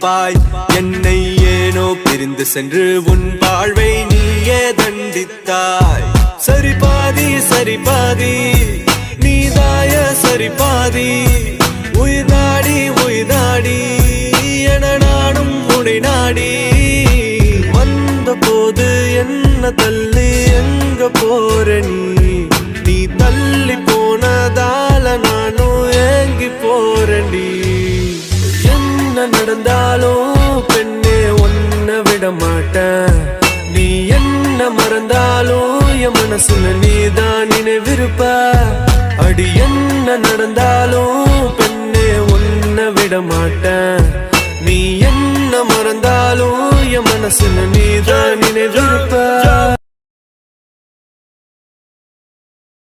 மன்னிப்பாய். என்னை ஏனோ பிரிந்து சென்று உன் வாழ்வை நீயே தண்டித்தாய். சரி பாதி சரி பாதி நீதாய சரி பாதி. உயிர் நாடி என நானும் உடை நாடி வந்த போது என்ன தள்ளி எங்க போற நீ தள்ளி போனதால நானும் ஏங்கி போறேன்டி. என்ன நடந்தாலும் பெண்ணே ஒன்ன விட மாட்டேன். நீ என்ன மறந்தாலும் என் மனசுல நீதான் நினைவிருப்ப. அடி என்ன நடந்தாலும் பெண்ணே ஒன்ன விட மாட்டேன். நீ என்ன மறந்தாலும் என் மனசுல நீதான் நினைவிருப்ப.